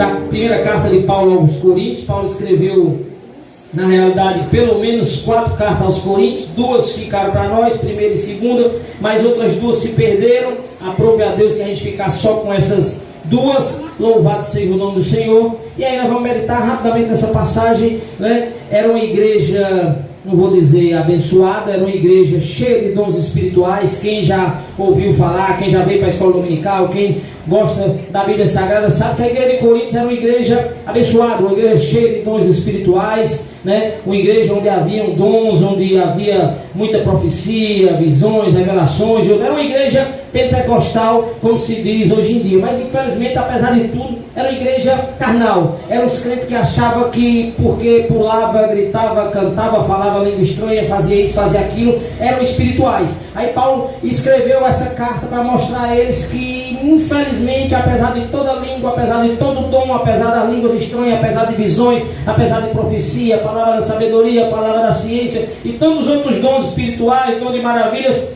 da primeira carta de Paulo aos Coríntios. Paulo escreveu, na realidade, pelo menos 4 cartas aos Coríntios. 2 ficaram para nós, primeira e segunda, mas outras 2 se perderam. Aprove a Deus que a gente ficar só com essas 2. Louvado seja o nome do Senhor. E aí nós vamos meditar rapidamente nessa passagem, né? Era uma igreja, não vou dizer abençoada, era uma igreja cheia de dons espirituais. Quem já ouviu falar, quem já veio para a escola dominical, quem gosta da Bíblia Sagrada, sabe que a igreja de Coríntios era uma igreja abençoada, uma igreja cheia de dons espirituais, né? Uma igreja onde havia dons, onde havia muita profecia, visões, revelações. Era uma igreja pentecostal, como se diz hoje em dia. Mas infelizmente, apesar de tudo, era uma igreja carnal. Eram os crentes que achavam que porque pulava, gritava, cantava, falava língua estranha, fazia isso, fazia aquilo, eram espirituais. Aí Paulo escreveu essa carta para mostrar a eles que, infelizmente, apesar de toda língua, apesar de todo dom, apesar das línguas estranhas, apesar de visões, apesar de profecia, palavra da sabedoria, palavra da ciência e tantos outros dons espirituais, dons de maravilhas,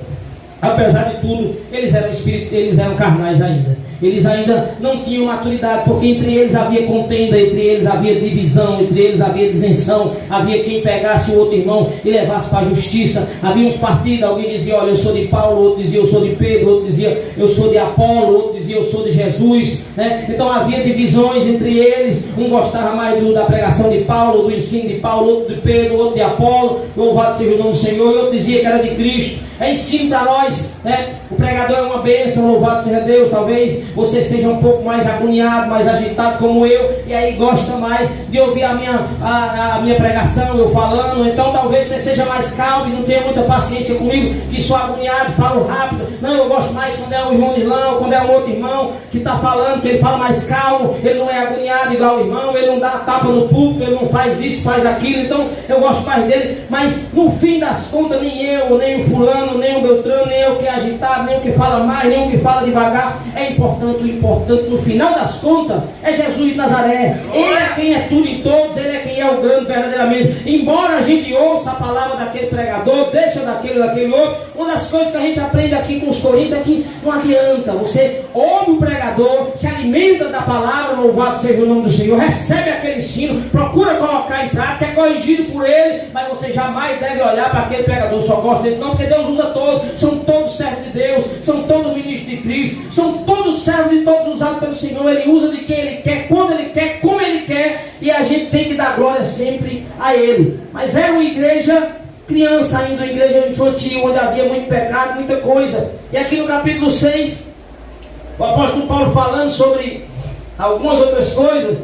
apesar de tudo, eles eram carnais ainda. Eles ainda não tinham maturidade, porque entre eles havia contenda, entre eles havia divisão, entre eles havia disenção, havia quem pegasse o outro irmão e levasse para a justiça. Havia uns partidos, alguém dizia, olha, eu sou de Paulo, outro dizia, eu sou de Pedro, outro dizia, eu sou de Apolo, outro dizia, eu sou de Jesus, né? Então havia divisões entre eles. Um gostava mais da pregação de Paulo, do ensino de Paulo, outro de Pedro, outro de Apolo, louvado seja o nome do Senhor, e outro dizia que era de Cristo. É ensino para nós, né? O pregador é uma bênção, louvado seja Deus. Talvez você seja um pouco mais agoniado, mais agitado como eu, e aí gosta mais de ouvir a minha pregação, eu falando. Então talvez você seja mais calmo e não tenha muita paciência comigo, que sou agoniado, falo rápido. Não, eu gosto mais quando é um irmão de irmão, quando é um outro irmão que está falando, que ele fala mais calmo, ele não é agoniado igual o irmão, ele não dá tapa no púlpito, ele não faz isso, faz aquilo. Então eu gosto mais dele, mas no fim das contas, nem eu, nem o fulano, nem o Beltrano, nem o que é agitado, nem o que fala mais, nem o que fala devagar. É importante, o importante no final das contas é Jesus de Nazaré. Ele é quem é tudo em todos, ele é quem é o grande verdadeiramente. Embora a gente ouça a palavra daquele pregador, deixa daquele outro, uma das coisas que a gente aprende aqui com os Coríntios é que não adianta. Você ouve o pregador, se alimenta da palavra, louvado seja o nome do Senhor, recebe aquele ensino, procura colocar em prática, é corrigido por ele, mas você jamais deve olhar para aquele pregador, só gosta desse não, porque Deus usa todos, são todos servos de Deus, são todos ministros de Cristo, são todos servos e todos usados pelo Senhor. Ele usa de quem Ele quer, quando Ele quer, como Ele quer, e a gente tem que dar glória sempre a Ele. Mas era uma igreja criança ainda, uma igreja infantil, onde havia muito pecado, muita coisa. E aqui no capítulo 6, o apóstolo Paulo falando sobre algumas outras coisas,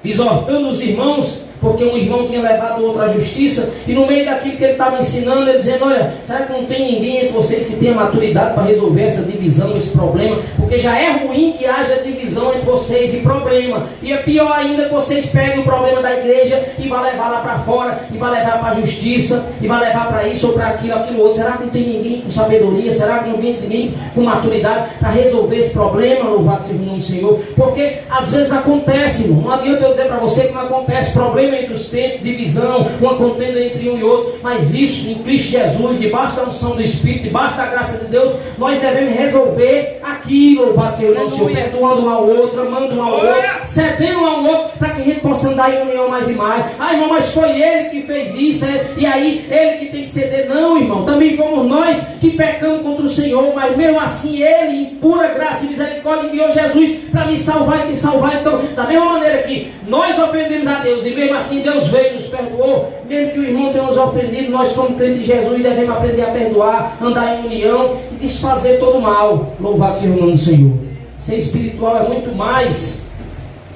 exortando os irmãos, porque um irmão tinha levado o outro à justiça, e no meio daquilo que ele estava ensinando, ele dizendo, olha, será que não tem ninguém entre vocês que tenha maturidade para resolver essa divisão, esse problema? Porque já é ruim que haja divisão entre vocês e problema, e é pior ainda que vocês peguem o problema da igreja e vá levar lá para fora, e vá levar para a justiça, e vá levar para isso ou para aquilo outro. Será que não tem ninguém com sabedoria? Será que não tem ninguém com maturidade para resolver esse problema? Louvado seja o nome do Senhor. Porque às vezes acontece, irmão. Não adianta eu dizer para você que não acontece problema entre os tempos, divisão, uma contenda entre um e outro, mas isso em Cristo Jesus, debaixo da unção do Espírito, debaixo da graça de Deus, nós devemos resolver aqui, louvado seja o nome do Senhor, perdoando um ao outro, amando um ao outro, cedendo um ao outro, para que a gente possa andar em união mais e mais. Ah, irmão, mas foi ele que fez isso, e aí ele que tem que ceder. Não, irmão, também fomos nós que pecamos contra o Senhor, mas mesmo assim ele, em pura graça e misericórdia, enviou Jesus para me salvar e te salvar. Então, da mesma maneira que nós ofendemos a Deus, e mesmo assim Deus veio e nos perdoou, mesmo que o irmão tenha nos ofendido, nós como crentes de Jesus devemos aprender a perdoar, andar em união e desfazer todo o mal. Louvado seja o nome do Senhor. Ser espiritual é muito mais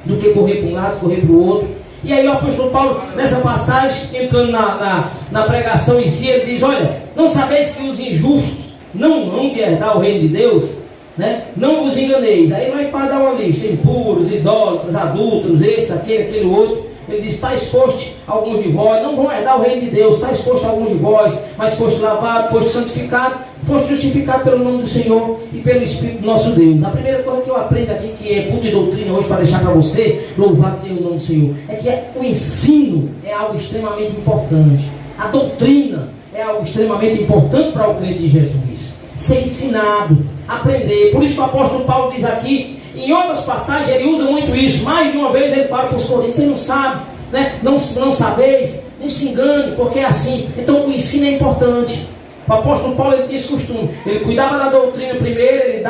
do que correr para um lado, correr para o outro. E aí o apóstolo Paulo, nessa passagem, entrando na pregação em si, ele diz, olha, não sabeis que os injustos não vão herdar o reino de Deus? Né? Não vos enganeis. Aí nós para dar uma lista: impuros, idólatras, adúlteros, esse, aquele outro. Ele diz, tais foste alguns de vós, não vão herdar o reino de Deus. Tais foste alguns de vós, mas foste lavado, foste santificado, foste justificado pelo nome do Senhor e pelo Espírito do nosso Deus. A primeira coisa que eu aprendo aqui, que é culto e doutrina hoje, para deixar para você, louvado seja o nome do Senhor, é que o ensino é algo extremamente importante. A doutrina é algo extremamente importante para o crente de Jesus. Ser ensinado, aprender. Por isso que o apóstolo Paulo diz aqui Em outras passagens ele usa muito isso. Mais de uma vez ele fala para os coríntios: você não sabe, né? Não sabeis, não se engane, porque é assim. Então o ensino é importante. O apóstolo Paulo, ele tinha esse costume. Ele cuidava da doutrina primeiro, ele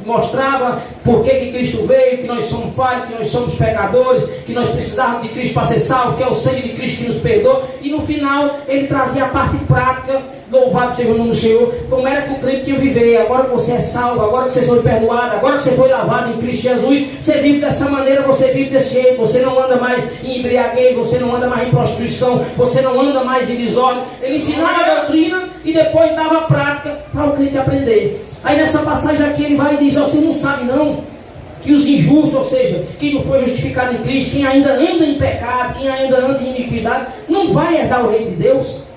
mostrava por que Cristo veio, que nós somos falhos, que nós somos pecadores, que nós precisávamos de Cristo para ser salvo, que é o sangue de Cristo que nos perdoa. E no final ele trazia a parte prática. Louvado seja o nome do Senhor. Como era que o crente tinha que viver? Agora que você é salvo, agora que você foi perdoado, agora que você foi lavado em Cristo Jesus, você vive dessa maneira, você vive desse jeito. Você não anda mais em embriaguez, você não anda mais em prostituição, você não anda mais em desordem. Ele ensinava a doutrina e depois dava a prática para o crente aprender. Aí nessa passagem aqui ele vai e diz: você não sabe não que os injustos, ou seja, quem não foi justificado em Cristo, quem ainda anda em pecado, quem ainda anda em iniquidade, não vai herdar o reino de Deus?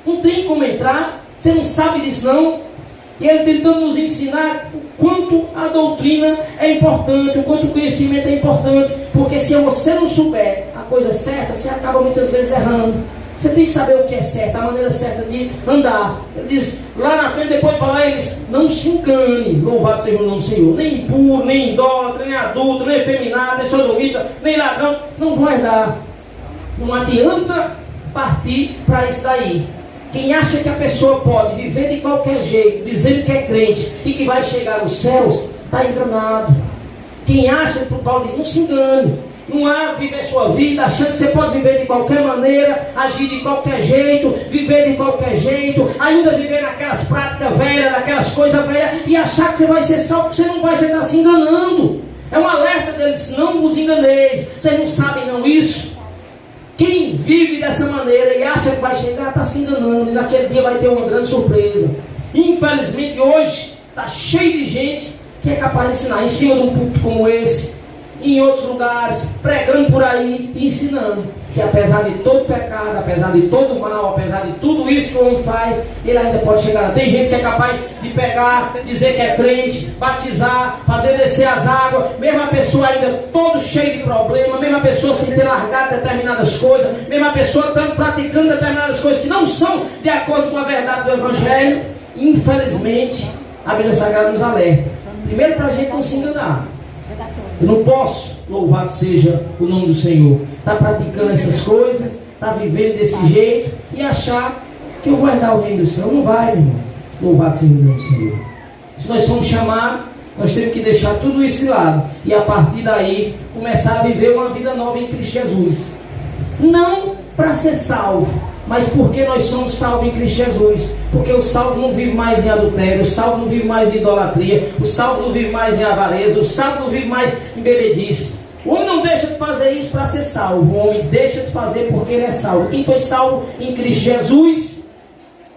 Não tem como entrar. Você não sabe disso não. E ele tentando nos ensinar o quanto a doutrina é importante, o quanto o conhecimento é importante. Porque se você não souber a coisa certa, você acaba muitas vezes errando. Você tem que saber o que é certo, a maneira certa de andar. Ele diz lá na frente, depois de falar eles: não se engane, louvado seja o nome do Senhor. Nem impuro, nem idólatra, nem adulto, nem efeminado, nem sodomita, nem ladrão, não vai dar. Não adianta partir para isso daí. Quem acha que a pessoa pode viver de qualquer jeito, dizendo que é crente e que vai chegar aos céus, está enganado. Quem acha, que o Paulo diz: não se engane. Não há viver sua vida achando que você pode viver de qualquer maneira, agir de qualquer jeito, viver de qualquer jeito, ainda viver naquelas práticas velhas, naquelas coisas velhas, e achar que você vai ser salvo, que você não vai, você está se enganando. É um alerta deles: não vos enganeis. Vocês não sabem não isso? Quem vive dessa maneira e acha que vai chegar, está se enganando, e naquele dia vai ter uma grande surpresa. Infelizmente hoje está cheio de gente que é capaz de ensinar em cima de um púlpito como esse, em outros lugares, pregando por aí e ensinando que apesar de todo pecado, apesar de todo mal, apesar de tudo isso que o homem faz, ele ainda pode chegar. Tem gente que é capaz de pegar, dizer que é crente, batizar, fazer descer as águas, mesmo a pessoa ainda todo cheio de problema, mesmo a pessoa sem ter largado determinadas coisas, mesmo a pessoa estando praticando determinadas coisas que não são de acordo com a verdade do Evangelho. Infelizmente a Bíblia Sagrada nos alerta, primeiro, para a gente não se enganar. Eu não posso, louvado seja o nome do Senhor, estar praticando essas coisas, estar vivendo desse jeito e achar que eu vou herdar o reino do céu. Não vai, meu irmão. Louvado seja o nome do Senhor. Se nós somos chamados, nós temos que deixar tudo isso de lado e a partir daí começar a viver uma vida nova em Cristo Jesus. Não para ser salvo, mas porque nós somos salvos em Cristo Jesus. Porque o salvo não vive mais em adultério, o salvo não vive mais em idolatria, o salvo não vive mais em avareza, o salvo não vive mais em bebedice. O homem não deixa de fazer isso para ser salvo, o homem deixa de fazer porque ele é salvo. Quem foi salvo em Cristo Jesus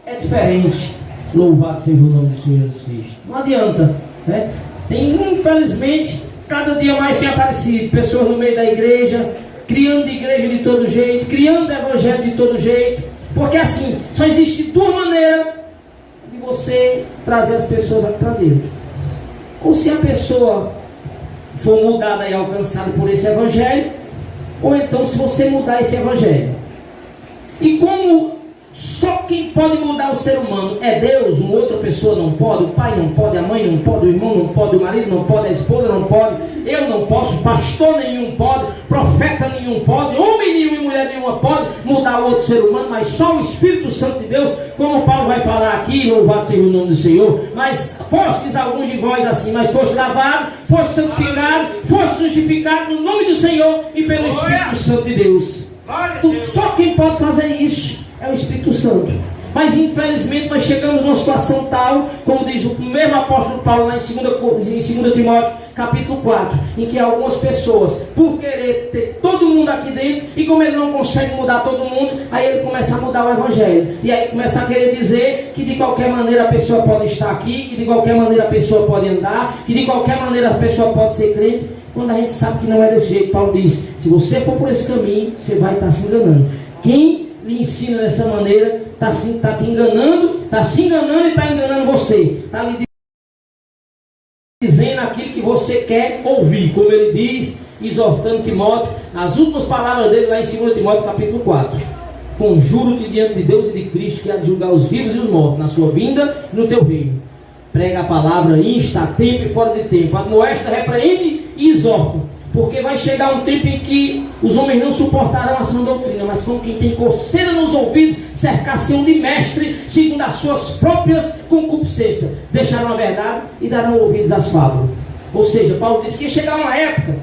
é diferente. Louvado seja o nome do Senhor Jesus Cristo. Não adianta, né? Tem, infelizmente, cada dia mais tem aparecido pessoas no meio da igreja, criando igreja de todo jeito, criando evangelho de todo jeito. Porque assim, só existe duas maneiras de você trazer as pessoas aqui para dentro. Ou se a pessoa for mudada e alcançada por esse evangelho, ou então se você mudar esse evangelho. E como só quem pode mudar o ser humano é Deus, uma outra pessoa não pode, o pai não pode, a mãe não pode, o irmão não pode, o marido não pode, a esposa não pode, eu não posso, pastor nenhum pode, profeta nenhum pode, homem nenhum e mulher nenhuma pode mudar o outro ser humano, mas só o Espírito Santo de Deus, como Paulo vai falar aqui, louvado seja o nome do Senhor. Mas fostes alguns de vós assim, mas foste lavado, foste santificado, foste justificado no nome do Senhor e pelo Espírito Santo de Deus. Então só quem pode fazer isso é o Espírito Santo. Mas infelizmente nós chegamos numa situação tal, como diz o mesmo apóstolo Paulo lá em 2 Timóteo capítulo 4, em que algumas pessoas, por querer ter todo mundo aqui dentro, e como ele não consegue mudar todo mundo, aí ele começa a mudar o evangelho, e aí começa a querer dizer que de qualquer maneira a pessoa pode estar aqui, que de qualquer maneira a pessoa pode andar, que de qualquer maneira a pessoa pode ser crente, quando a gente sabe que não é desse jeito. Paulo diz: se você for por esse caminho, você vai estar se enganando. Quem lhe ensina dessa maneira está te enganando, está se enganando e está enganando você, está lhe dizendo aquilo que você quer ouvir, como ele diz, exortando Timóteo, as últimas palavras dele lá em 2 Timóteo capítulo 4: conjuro-te diante de Deus e de Cristo, que há de julgar os vivos e os mortos na sua vinda e no teu reino. Prega a palavra, insta, a tempo e fora de tempo, admoesta, repreende e exorto. Porque vai chegar um tempo em que os homens não suportarão a sã doutrina, mas como quem tem coceira nos ouvidos, cercar-se-ão de mestre, segundo as suas próprias concupiscências. Deixarão a verdade e darão ouvidos às fábulas. Ou seja, Paulo disse que ia chegar uma época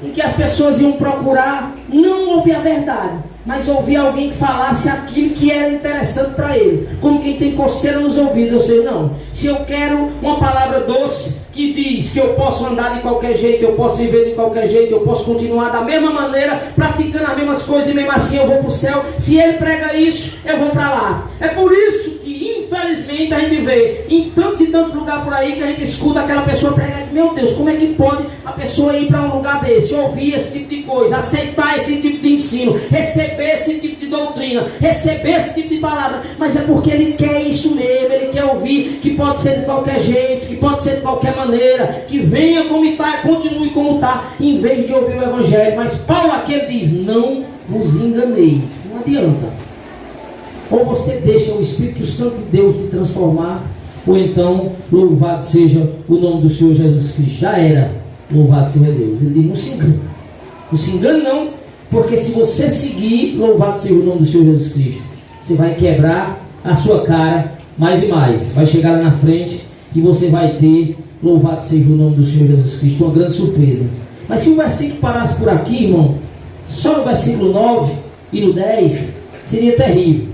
em que as pessoas iam procurar não ouvir a verdade, mas ouvir alguém que falasse aquilo que era interessante para ele. Como quem tem coceira nos ouvidos. Ou seja, não, se eu quero uma palavra doce, que diz que eu posso andar de qualquer jeito, eu posso viver de qualquer jeito, eu posso continuar da mesma maneira, praticando as mesmas coisas e mesmo assim eu vou para o céu. Se ele prega isso, eu vou para lá. É por isso que infelizmente a gente vê em tantos e tantos lugares por aí que a gente escuta aquela pessoa pregar e diz: meu Deus, como é que pode a pessoa ir para um lugar desse, ouvir esse tipo de coisa, aceitar esse tipo de ensino, receber esse tipo de doutrina, receber esse tipo de palavra? Mas é porque ele quer isso mesmo, ele quer ouvir que pode ser de qualquer jeito, que pode ser de qualquer maneira, que venha como está, continue como está, em vez de ouvir o Evangelho. Mas Paulo aqui ele diz: não vos enganeis. Não adianta. Ou você deixa o Espírito Santo de Deus te transformar, ou então louvado seja o nome do Senhor Jesus Cristo. Já era, louvado seja Deus. Ele diz: não se engane. Não se engane não, porque se você seguir, louvado seja o nome do Senhor Jesus Cristo, você vai quebrar a sua cara mais e mais. Vai chegar lá na frente e você vai ter, louvado seja o nome do Senhor Jesus Cristo, uma grande surpresa. Mas se o versículo parasse por aqui, irmão, só no versículo 9 e no 10, seria terrível.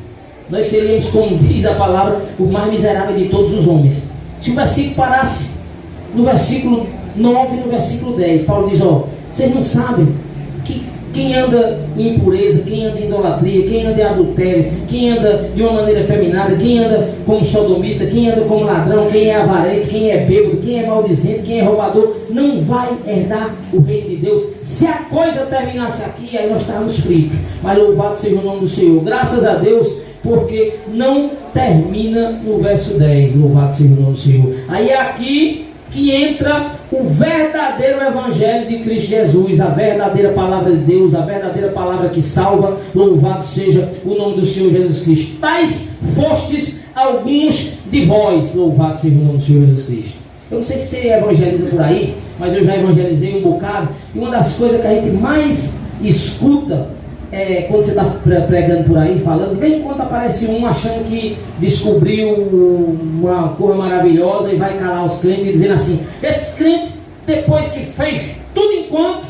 Nós seríamos, como diz a palavra, o mais miserável de todos os homens. Se o versículo parasse no versículo 9 e no versículo 10, Paulo diz: ó, vocês não sabem que quem anda em impureza, quem anda em idolatria, quem anda em adultério, quem anda de uma maneira efeminada, quem anda como sodomita, quem anda como ladrão, quem é avarento, quem é bêbado, quem é maldizente, quem é roubador, não vai herdar o reino de Deus. Se a coisa terminasse aqui, aí nós estávamos fritos. Mas louvado seja o nome do Senhor. Graças a Deus, porque não termina no verso 10. Louvado seja o nome do Senhor. Aí é aqui que entra o verdadeiro Evangelho de Cristo Jesus, a verdadeira palavra de Deus, a verdadeira palavra que salva. Louvado seja o nome do Senhor Jesus Cristo. Tais fostes alguns de vós. Louvado seja o nome do Senhor Jesus Cristo. Eu não sei se você evangeliza por aí, mas eu já evangelizei um bocado. E uma das coisas que a gente mais escuta quando você está pregando por aí, falando, vem enquanto aparece um achando que descobriu uma coisa maravilhosa e vai calar os crentes, dizendo assim: esses crentes, depois que fez tudo enquanto,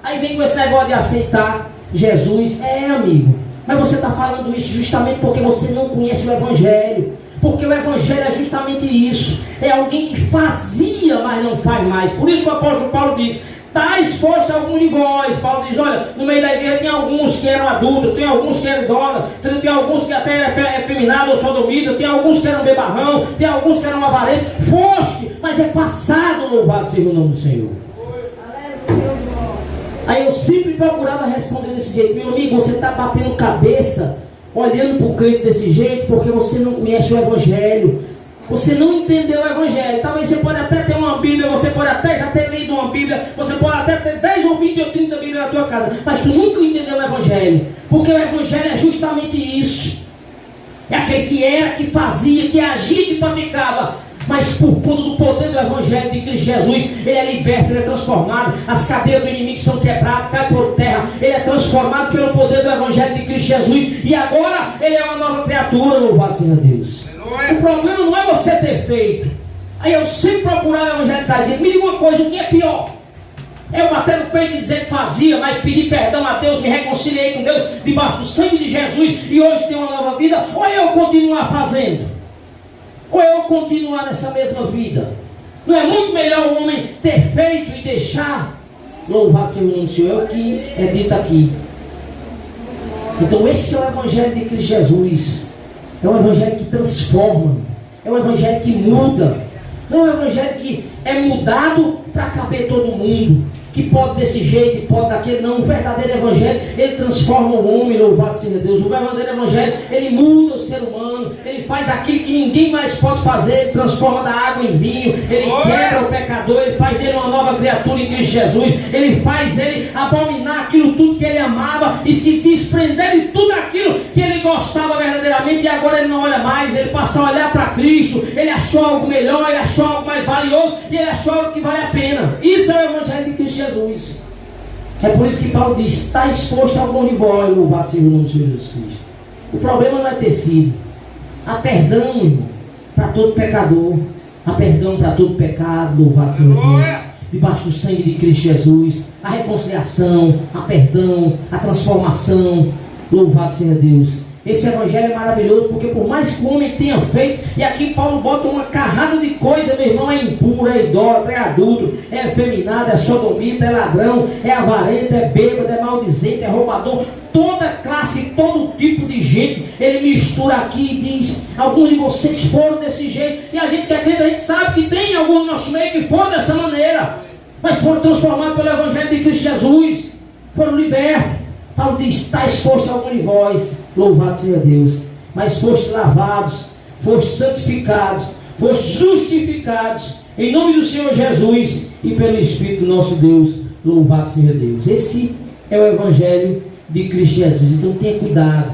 aí vem com esse negócio de aceitar Jesus. Amigo, mas você está falando isso justamente porque você não conhece o Evangelho. Porque o Evangelho é justamente isso. É alguém que fazia, mas não faz mais. Por isso que o apóstolo Paulo diz: tais foste algum de vós. Paulo diz: olha, no meio da igreja tem alguns que eram adultos, tem alguns que eram idólatras, tem alguns que até eram efeminados ou sodomitas, tem alguns que eram bebarrão, tem alguns que eram avarentos. Foste, mas é passado, louvado seja o nome do Senhor. Aí eu sempre procurava responder desse jeito: meu amigo, você está batendo cabeça, olhando para o crente desse jeito, porque você não conhece o Evangelho. Você não entendeu o Evangelho. Talvez você pode até ter uma Bíblia, você pode até já ter lido uma Bíblia, você pode até ter 10 ou 20 ou 30 Bíblias na tua casa, mas tu nunca entendeu o Evangelho. Porque o Evangelho é justamente isso. É aquele que era, que fazia, que agia, que praticava, mas por conta do poder do Evangelho de Cristo Jesus, ele é liberto, ele é transformado. As cadeias do inimigo são quebradas, cai por terra. Ele é transformado pelo poder do Evangelho de Cristo Jesus, e agora ele é uma nova criatura. Louvado seja Deus. O problema não é você ter feito. Aí eu sempre procurava evangelizar e dizer: me diga uma coisa, o que é pior? Eu bater no peito e dizer que fazia, mas pedir perdão a Deus, me reconciliei com Deus debaixo do sangue de Jesus e hoje tenho uma nova vida? Ou eu continuar fazendo? Ou eu continuar nessa mesma vida? Não é muito melhor o homem ter feito e deixar? Louvado seja o nome do Senhor. É o que é dito aqui. Então esse é o Evangelho de Cristo Jesus. É um Evangelho que transforma. É um Evangelho que muda. Não é um Evangelho que é mudado para caber todo mundo, que pode desse jeito, pode daquele. Não, o verdadeiro Evangelho, ele transforma o homem, louvado seja Deus. O verdadeiro Evangelho, ele muda o ser humano, ele faz aquilo que ninguém mais pode fazer, ele transforma da água em vinho, ele quebra o pecador, ele faz dele uma nova criatura em Cristo Jesus, ele faz ele abominar aquilo tudo que ele amava e se desprender de tudo aquilo que ele gostava verdadeiramente. financeiramente e agora ele não olha mais, ele passa a olhar para Cristo, ele achou algo melhor, ele achou algo mais valioso e ele achou algo que vale a pena. Isso é o Evangelho de Cristo Jesus. É por isso que Paulo diz: está exposto a algum de vós, louvado seja o nome do Senhor Jesus Cristo. O problema não é ter sido. Há perdão para todo pecador, há perdão para todo pecado, louvado seja Deus, debaixo do sangue de Cristo Jesus, a reconciliação, a perdão, a transformação, louvado seja Deus. Esse evangelho é maravilhoso, porque por mais que o homem tenha feito, e aqui Paulo bota uma carrada de coisa, meu irmão: é impuro, é idólatra, é adulto, é efeminado, é sodomita, é ladrão, é avarento, é bêbado, é maldizente, é roubador, toda classe, todo tipo de gente, ele mistura aqui e diz: alguns de vocês foram desse jeito, e a gente que acredita, a gente sabe que tem algum no nosso meio que foram dessa maneira, mas foram transformados pelo evangelho de Cristo Jesus, foram libertos. Paulo diz: está exposto a algum de vós, louvado seja Deus, mas foste lavados, foste santificados, foste justificados em nome do Senhor Jesus e pelo Espírito do nosso Deus, louvado seja Deus. Esse é o evangelho de Cristo Jesus. Então tenha cuidado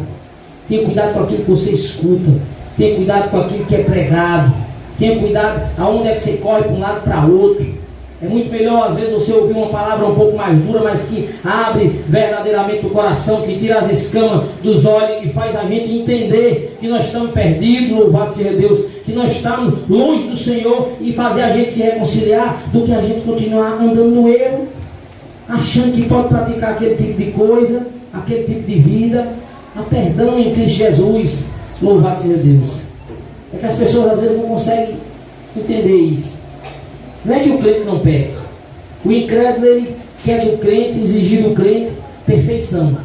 com aquilo que você escuta, tenha cuidado com aquilo que é pregado, tenha cuidado aonde é que você corre para um lado para outro. É muito melhor às vezes você ouvir uma palavra um pouco mais dura, mas que abre verdadeiramente o coração, que tira as escamas dos olhos e faz a gente entender que nós estamos perdidos, louvado seja Deus, que nós estamos longe do Senhor, e fazer a gente se reconciliar, do que a gente continuar andando no erro, achando que pode praticar aquele tipo de coisa, aquele tipo de vida. Há perdão em Cristo Jesus, louvado seja Deus. É que as pessoas às vezes não conseguem entender isso. Não é que o crente não peca. O incrédulo, ele quer do crente, exigir do crente perfeição.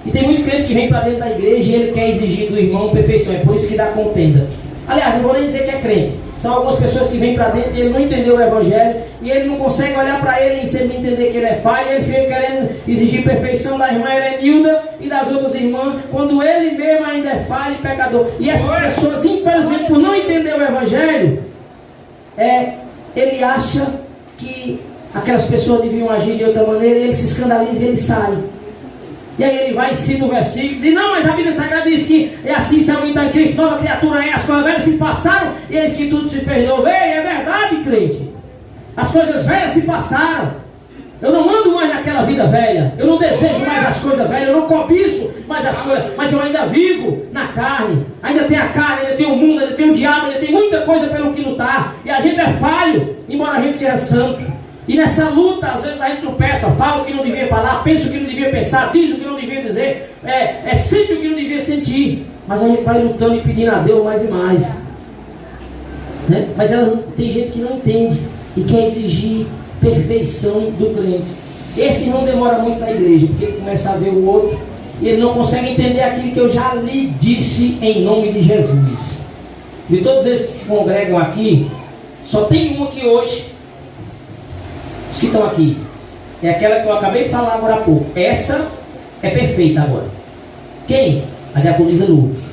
E tem muito crente que vem para dentro da igreja e ele quer exigir do irmão perfeição. É por isso que dá contenda. Aliás, não vou nem dizer que é crente. São algumas pessoas que vêm para dentro e ele não entendeu o evangelho, e ele não consegue olhar para ele e sempre entender que ele é falho, e ele fica querendo exigir perfeição da irmã Helenilda e das outras irmãs, quando ele mesmo ainda é falho e pecador. E essas pessoas, infelizmente, por não entender o evangelho, ele acha que aquelas pessoas deviam agir de outra maneira, e ele se escandaliza e ele sai. E aí ele vai e cita o versículo, diz: não, mas a Bíblia Sagrada diz que é assim, se alguém está em Cristo, nova criatura é, as coisas velhas se passaram, e eis que tudo se fez novo. Ei, é verdade, crente, as coisas velhas se passaram. Eu não ando mais naquela vida velha, eu não desejo mais as coisas velhas, eu não cobiço mais as coisas, mas eu ainda vivo na carne, ainda tem a carne, ainda tem o mundo, ainda tem o diabo, ainda tem muita coisa pelo que lutar, e a gente é falho, embora a gente seja santo. E nessa luta, às vezes a gente tropeça, fala o que não devia falar, pensa o que não devia pensar, diz o que não devia dizer, sente o que não devia sentir. Mas a gente vai lutando e pedindo a Deus mais e mais, né? Mas tem gente que não entende e quer exigir perfeição do crente. Esse não demora muito na igreja, porque ele começa a ver o outro e ele não consegue entender aquilo que eu já lhe disse em nome de Jesus. De todos esses que congregam aqui, só tem uma aqui hoje. Os que estão aqui, é aquela que eu acabei de falar agora há pouco. Essa é perfeita agora. Quem? A diaconisa Lourdes.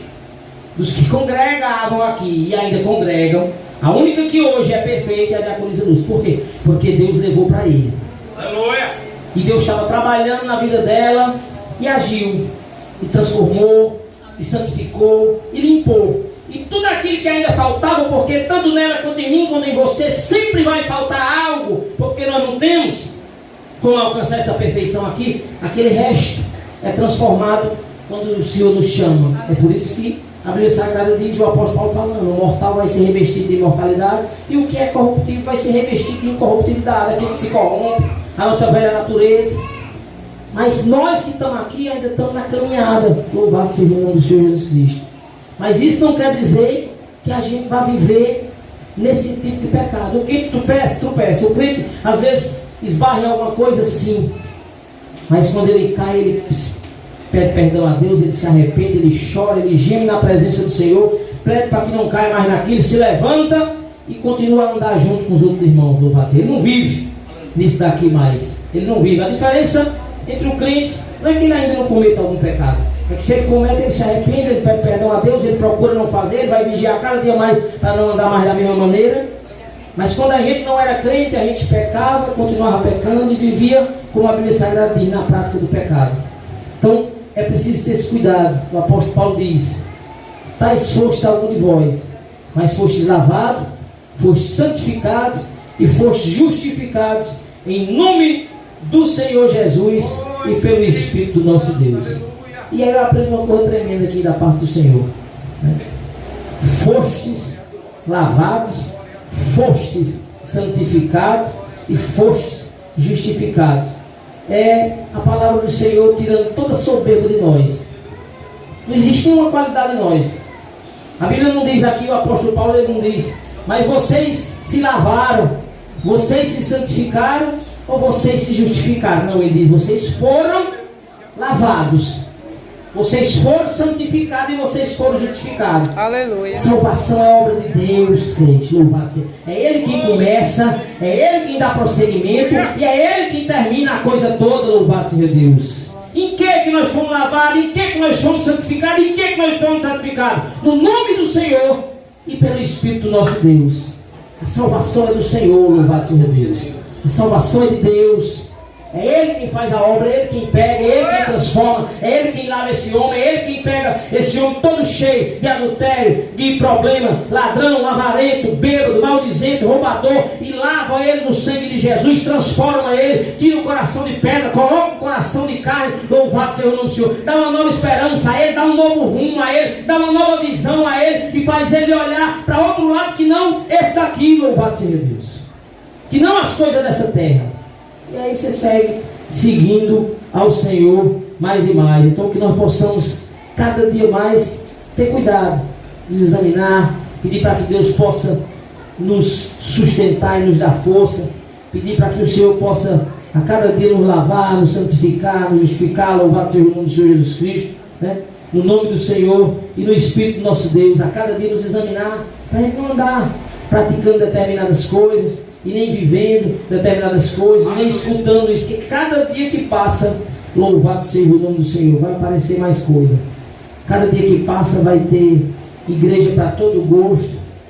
Dos que congregavam aqui e ainda congregam, a única que hoje é perfeita é a diaconisa Lourdes. Por quê? Porque Deus levou para ele. Aleluia! E Deus estava trabalhando na vida dela e agiu, e transformou, e santificou, e limpou. E tudo aquilo que ainda faltava, porque tanto nela quanto em mim, quanto em você, sempre vai faltar algo, porque nós não temos como alcançar essa perfeição aqui. Aquele resto é transformado quando o Senhor nos chama. É por isso que a Bíblia Sagrada diz, o apóstolo Paulo fala: não, o mortal vai ser revestido de imortalidade, e o que é corruptível vai ser revestido de incorruptibilidade, aquele que se corrompe, a nossa velha natureza. Mas nós que estamos aqui ainda estamos na caminhada, louvado seja o nome do Senhor Jesus Cristo. Mas isso não quer dizer que a gente vai viver nesse tipo de pecado. O crente tropeça. O crente às vezes esbarra em alguma coisa, sim. Mas quando ele cai, ele pede perdão a Deus, ele se arrepende, ele chora, ele geme na presença do Senhor, pede para que não caia mais naquilo, se levanta e continua a andar junto com os outros irmãos. Ele não vive nisso daqui mais. Ele não vive. A diferença entre o crente não é que ele ainda não cometa algum pecado. É que se ele comete, ele se arrepende, ele pede perdão a Deus, ele procura não fazer, ele vai vigiar cada dia mais para não andar mais da mesma maneira. Mas quando a gente não era crente, a gente pecava, continuava pecando e vivia, como a Bíblia Sagrada diz, na prática do pecado. Então é preciso ter esse cuidado. O apóstolo Paulo diz: tais fostes algum de vós, mas fostes lavados, fostes santificados e fostes justificados em nome do Senhor Jesus e pelo Espírito do nosso Deus. E aí eu aprendo uma coisa tremenda aqui da parte do Senhor, né? Fostes lavados, fostes santificados e fostes justificados. É a palavra do Senhor tirando toda a soberba de nós. Não existe nenhuma qualidade em nós. A Bíblia não diz aqui, o apóstolo Paulo ele não diz, mas vocês se lavaram, vocês se santificaram ou vocês se justificaram. Não, ele diz, vocês foram lavados, vocês foram santificados e vocês foram justificados. Aleluia. Salvação é obra de Deus, crente. Louvado seja. É Ele quem começa, é Ele quem dá prosseguimento e é Ele quem termina a coisa toda. Louvado seja Deus. Em que nós fomos lavados? Em que nós fomos santificados? Em que nós fomos santificados? No nome do Senhor e pelo Espírito do nosso Deus. A salvação é do Senhor, louvado seja Deus. A salvação é de Deus. É Ele quem faz a obra, é Ele quem pega, é Ele quem transforma, é Ele quem lava esse homem, é Ele quem pega esse homem todo cheio de adultério, de problema, ladrão, avarento, bêbado, maldizente, roubador, e lava ele no sangue de Jesus, transforma ele, tira o coração de pedra, coloca o coração de carne, louvado seja o nome do Senhor, dá uma nova esperança a ele, dá um novo rumo a ele, dá uma nova visão a ele, e faz ele olhar para outro lado que não esse daqui, louvado seja Deus, que não as coisas dessa terra. E aí você segue seguindo ao Senhor mais e mais. Então que nós possamos cada dia mais ter cuidado, nos examinar, pedir para que Deus possa nos sustentar e nos dar força, pedir para que o Senhor possa a cada dia nos lavar, nos santificar, nos justificar, louvado seja o nome do Senhor Jesus Cristo, né? No nome do Senhor e no Espírito do nosso Deus, a cada dia nos examinar, para a gente não andar praticando determinadas coisas, e nem vivendo determinadas coisas, nem escutando isso, porque cada dia que passa, louvado seja o nome do Senhor, vai aparecer mais coisa. Cada dia que passa vai ter igreja para todo gosto,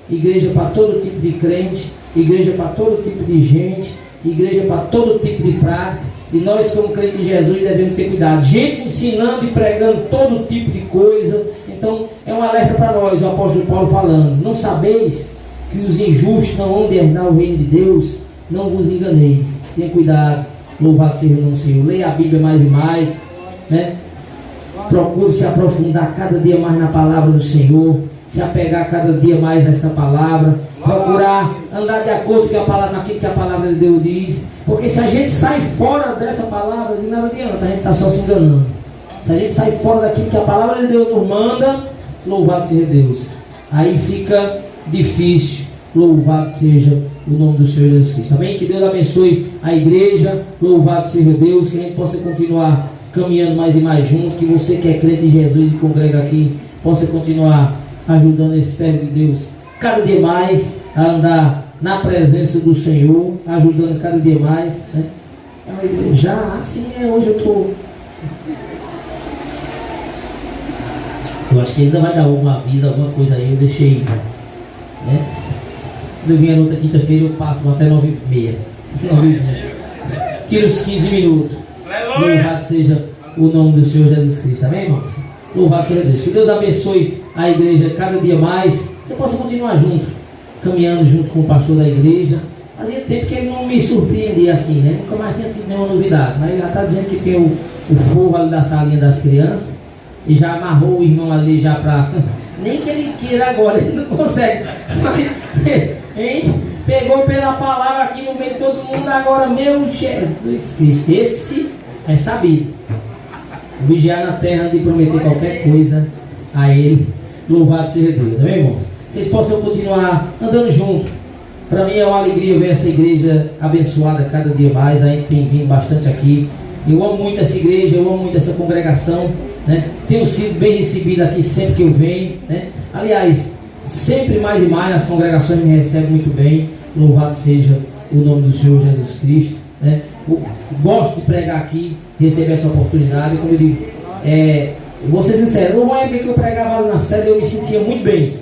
igreja para todo tipo de crente, igreja para todo tipo de gente, igreja para todo tipo de prática, e nós como crentes de Jesus devemos ter cuidado. Gente ensinando e pregando todo tipo de coisa. Então é um alerta para nós, o apóstolo Paulo falando, não sabeis que os injustos não vão herdar o reino de Deus? Não vos enganeis, tenha cuidado, louvado seja o nome do Senhor. Leia a Bíblia mais e mais, né? Procure se aprofundar cada dia mais na palavra do Senhor, se apegar cada dia mais a essa palavra, procurar andar de acordo com a palavra, naquilo que a palavra de Deus diz, porque se a gente sai fora dessa palavra, de nada adianta, a gente está só se enganando. Se a gente sai fora daquilo que a palavra de Deus nos manda, louvado seja Deus, aí fica difícil. Louvado seja o nome do Senhor Jesus Cristo. Amém? Que Deus abençoe a igreja. Louvado seja Deus. Que a gente possa continuar caminhando mais e mais junto. Que você que é crente em Jesus e congrega aqui possa continuar ajudando esse servo de Deus cada dia mais a andar na presença do Senhor, ajudando cada dia mais, né? Já assim hoje eu estou. Eu acho que ainda vai dar algum aviso, alguma coisa aí. Eu deixei, né? Eu vim na outra quinta-feira, eu passo até 9h30. 9h20. Tira os 15 minutos. Louvado seja o nome do Senhor Jesus Cristo. Amém, irmãos? Louvado seja Deus. Que Deus abençoe a igreja cada dia mais. Você possa continuar junto, caminhando junto com o pastor da igreja. Fazia tempo que ele não me surpreendia assim, né? Nunca mais tinha tido nenhuma novidade. Mas ele já está dizendo que tem o fogo ali da salinha das crianças. E já amarrou o irmão ali já para... Nem que ele queira agora, ele não consegue. Hein? Pegou pela palavra aqui no meio de todo mundo agora, meu Jesus Cristo. Esse é sabido. Vigiar na terra antes de prometer qualquer coisa a ele. Louvado seja Deus. Amém, irmãos? Vocês possam continuar andando junto. Para mim é uma alegria ver essa igreja abençoada cada dia mais. A gente tem vindo bastante aqui. Eu amo muito essa igreja, eu amo muito essa congregação, né? Tenho sido bem recebido aqui sempre que eu venho, né? Aliás, sempre mais e mais as congregações me recebem muito bem. Louvado seja o nome do Senhor Jesus Cristo, né? Eu gosto de pregar aqui, receber essa oportunidade. Como eu digo, vou ser sincero, houve uma época que eu pregava ali na sede, eu me sentia muito bem,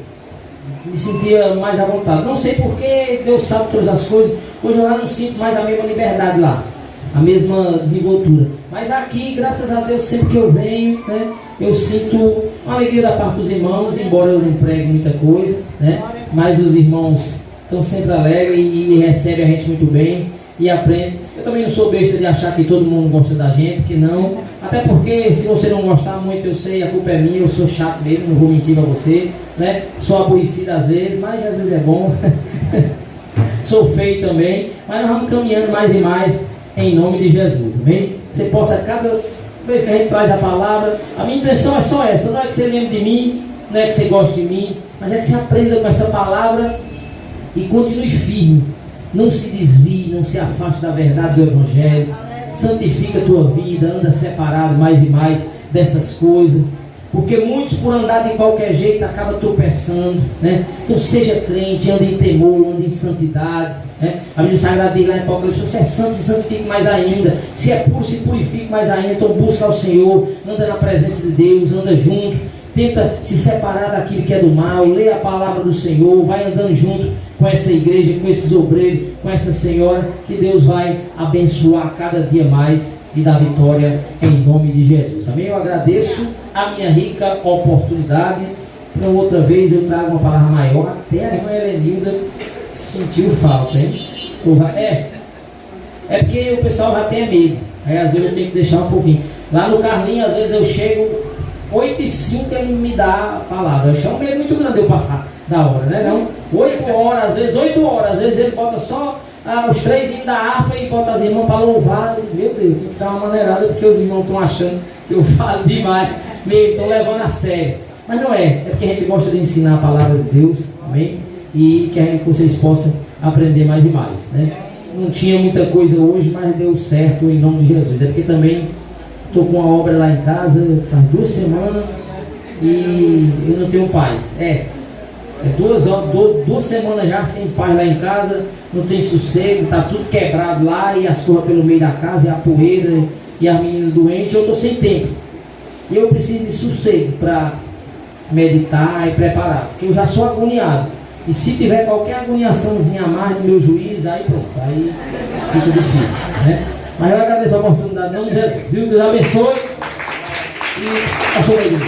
me sentia mais à vontade. Não sei porque Deus sabe todas as coisas. Hoje eu já não sinto mais a mesma liberdade lá, a mesma desenvoltura. Mas aqui, graças a Deus, sempre que eu venho, né, eu sinto uma alegria da parte dos irmãos, embora eu não pregue muita coisa, né? Mas os irmãos estão sempre alegres e recebem a gente muito bem e aprendem. Eu também não sou besta de achar que todo mundo gosta da gente, que não. Até porque se você não gostar muito, eu sei, a culpa é minha, eu sou chato mesmo, não vou mentir pra você, né? Sou aborrecido às vezes, mas às vezes é bom. Sou feio também, mas nós vamos caminhando mais e mais em nome de Jesus, amém? Você possa, cada vez que a gente traz a palavra, a minha intenção é só essa, não é que você lembre de mim, não é que você goste de mim, mas é que você aprenda com essa palavra e continue firme, não se desvie, não se afaste da verdade do Evangelho, santifica a tua vida, anda separado mais e mais dessas coisas, porque muitos por andar de qualquer jeito acabam tropeçando, né? Então seja crente, ande em temor, ande em santidade, né? A Bíblia Sagrada diz lá em Apocalipse: se é santo, se santifique mais ainda, se é puro, se purifique mais ainda. Então busca ao Senhor, anda na presença de Deus, anda junto, tenta se separar daquilo que é do mal, lê a palavra do Senhor, vai andando junto com essa igreja, com esses obreiros, com essa senhora, que Deus vai abençoar cada dia mais e dar vitória em nome de Jesus, amém? Eu agradeço a minha rica oportunidade. Para outra vez eu trago uma palavra maior, até a irmã Helenilda sentiu falta, hein? É porque o pessoal já tem medo, aí às vezes eu tenho que deixar um pouquinho. Lá no Carlinhos, às vezes eu chego 8h05, ele me dá a palavra. Eu chamo um medo muito grande de eu passar da hora, né? Não? 8 horas, às vezes 8 horas, às vezes ele bota só os 3 da harpa e bota as irmãs para louvar. Meu Deus, tem que dar uma maneirada, porque os irmãos estão achando que eu falo demais, mesmo, estão levando a sério. Mas não é porque a gente gosta de ensinar a palavra de Deus, amém? E que vocês possam aprender mais e mais, né? Não tinha muita coisa hoje, mas deu certo em nome de Jesus. É porque também estou com uma obra lá em casa, faz 2 semanas e eu não tenho paz. É 2 semanas já sem paz lá em casa, não tem sossego, está tudo quebrado lá e as coisas pelo meio da casa, e a poeira e a menina doente, eu estou sem tempo. E eu preciso de sossego para meditar e preparar, porque eu já sou agoniado. E se tiver qualquer agoniaçãozinha a mais no meu juízo, aí pronto, aí fica difícil, né? Mas eu agradeço a oportunidade, não, Jesus, Deus abençoe e a sua igreja.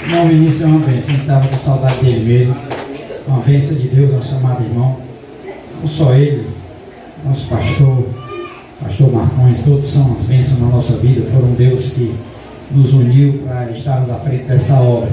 Irmão Vinícius é uma bênção, a gente estava com saudade dele mesmo. Uma bênção de Deus, nosso amado irmão. Não só ele, nosso pastor Marcões, todos são as bênçãos na nossa vida. Foram Deus que nos uniu para estarmos à frente dessa obra.